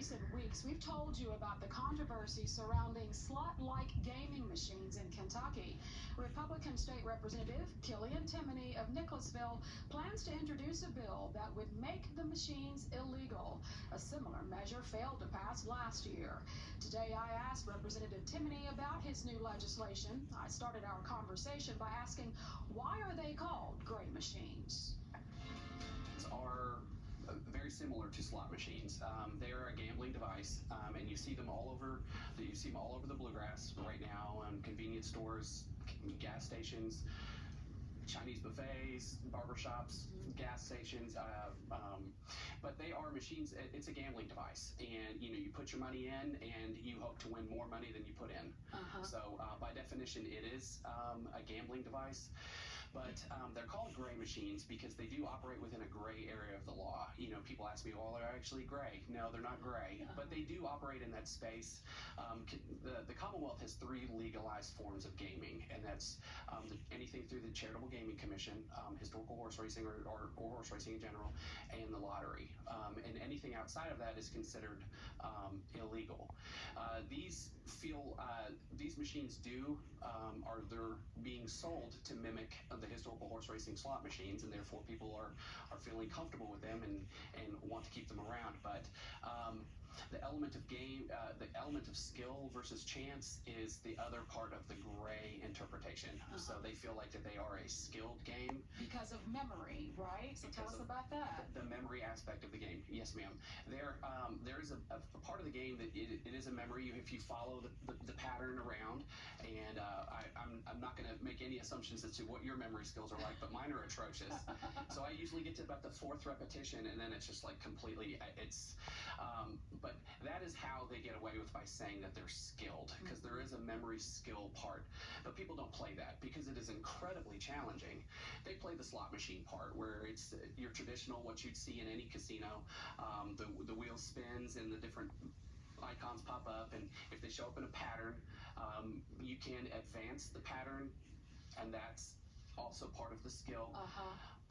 recent weeks, we've told you about the controversy surrounding slot-like gaming machines in Kentucky. Republican State Representative Killian Timoney of Nicholasville plans to introduce a bill that would make the machines illegal. A similar measure failed to pass last year. Today, I asked Representative Timoney about his new legislation. I started our conversation by asking, why are they called gray machines? Are very similar to slot machines. They're a gambling device, and you see them all over. You see them all over the bluegrass right now, convenience stores, gas stations, Chinese buffets, barbershops, gas stations. But they are machines. It's a gambling device, and you put your money in, and you hope to win more money than you put in. So by definition, it is a gambling device. But they're called gray machines because they do operate within a gray area of the law. People ask me, well, they're actually gray. No, they're not gray, but they do operate in that space. The Commonwealth has 3 legalized forms of gaming, and that's anything through the Charitable Gaming Commission, historical horse racing or horse racing in general, and the lottery. And anything outside of that is considered illegal. These machines they're being sold to mimic the historical horse racing slot machines, and therefore people are feeling comfortable with them and want to keep them around. But the element of skill versus chance is the other part of the gray interpretation. So they feel like that they are a skilled game because of memory, right? So tell us about that. The memory aspect of the game. Yes, ma'am. There is a part of the game that it is a memory if you follow the pattern around. And I'm not going to make any assumptions as to what your memory skills are like, but mine are atrocious. So I usually get to about the 4th repetition, and then it's just like completely. But that is how they get away with by saying that they're skilled, because there is a memory skill part. But people don't play that because it is incredibly challenging. They play the slot machine part, where it's your traditional, what you'd see in any casino. The wheel spins and the different icons pop up, and if they show up in a pattern, you can advance the pattern, and that's also part of the skill.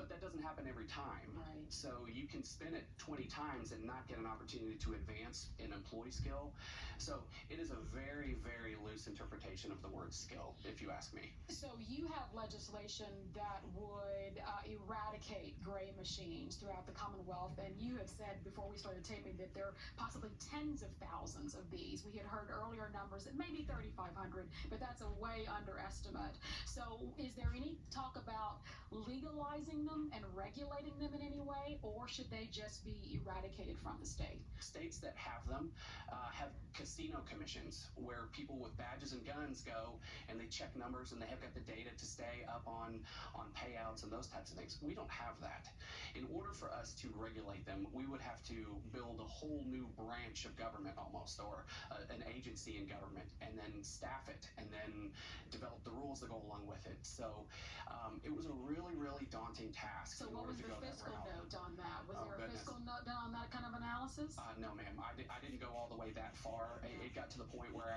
But that doesn't happen every time. Right. So you can spin it 20 times and not get an opportunity to advance an employee skill. So it is a very, very loose interpretation of the word skill, if you ask me. So you have legislation that would eradicate gray machines throughout the Commonwealth, and you have said before we started taping that there are possibly tens of thousands of these. We had heard earlier numbers that maybe 3,500, but that's a way underestimate. So is there any talk about legalizing them and regulating them in any way, or should they just be eradicated from the state? States that have them have casino commissions where people with badges and guns go and they check numbers, and they have got the data to stay up on payouts and those types of things. We don't have that. In order for us to regulate them, we would have to build a whole new branch of government almost, or an agency in government, and then staff it, and then develop the rules that go along with it. So it was a really, really daunting task. So what was the fiscal note on that? Was there a fiscal note done on that kind of analysis? No, ma'am. I didn't go all the way that far. It got to the point where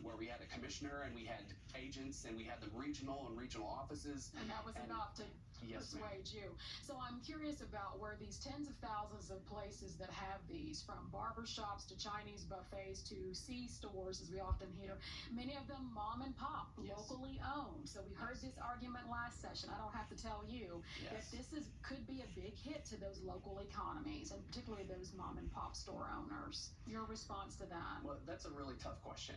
where we had a commissioner, and we had agents, and we had the regional offices. And that was enough to persuade you. So I'm curious about where these tens of thousands of places that have these, from barbershops to Chinese buffets to C-stores, as we often hear, many of them mom and pop, locally owned. So we heard this argument last session. I don't have to tell you that this could be a big hit to those local economies, and particularly those mom and pop store owners. Your response to that? Well, that's a really tough question,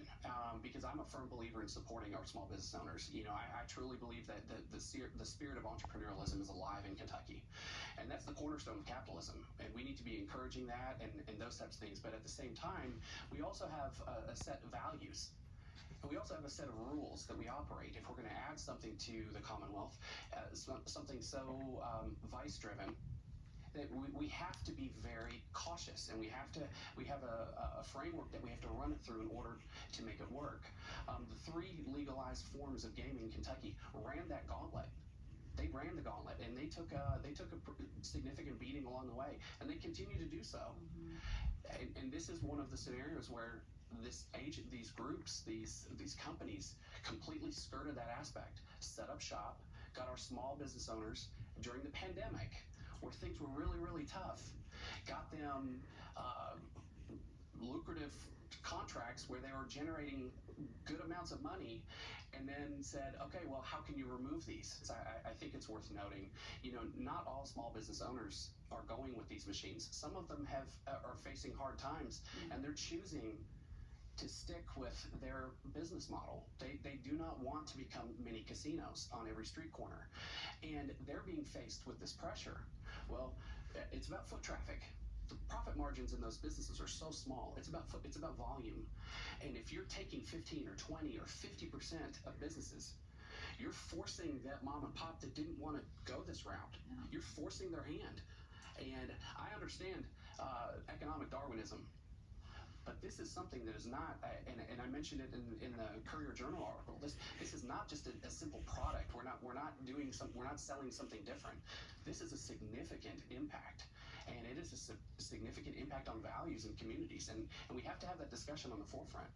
because I'm a firm believer in supporting our small business owners. I truly believe that the spirit of entrepreneurialism is alive in Kentucky, and that's the cornerstone of capitalism, and we need to be encouraging that and those types of things. But at the same time, we also have a set of values. And we also have a set of rules that we operate. If we're going to add something to the Commonwealth, something so vice-driven, that we have to be very cautious, and we have a framework that we have to run it through in order to make it work. The 3 legalized forms of gaming in Kentucky ran that gauntlet. They ran the gauntlet, and they took a significant beating along the way, and they continue to do so. And this is one of the scenarios where these groups, these companies completely skirted that aspect, set up shop, got our small business owners during the pandemic, where things were really, really tough, got them lucrative contracts where they were generating good amounts of money, and then said, okay, well, how can you remove these? So I think it's worth noting, not all small business owners are going with these machines. Some of them are facing hard times, and they're choosing to stick with their business model. They do not want to become mini casinos on every street corner, and they're being faced with this pressure. Well, it's about foot traffic. The profit margins in those businesses are so small. It's about volume. And if you're taking 15 or 20 or 50% of businesses, you're forcing that mom and pop that didn't want to go this route. Yeah. You're forcing their hand. And I understand economic Darwinism, but this is something that is not, and I mentioned it in the Courier Journal article. This is not just a simple product. We're not selling something different. This is a significant impact, and it is a significant impact on values and communities, and we have to have that discussion on the forefront.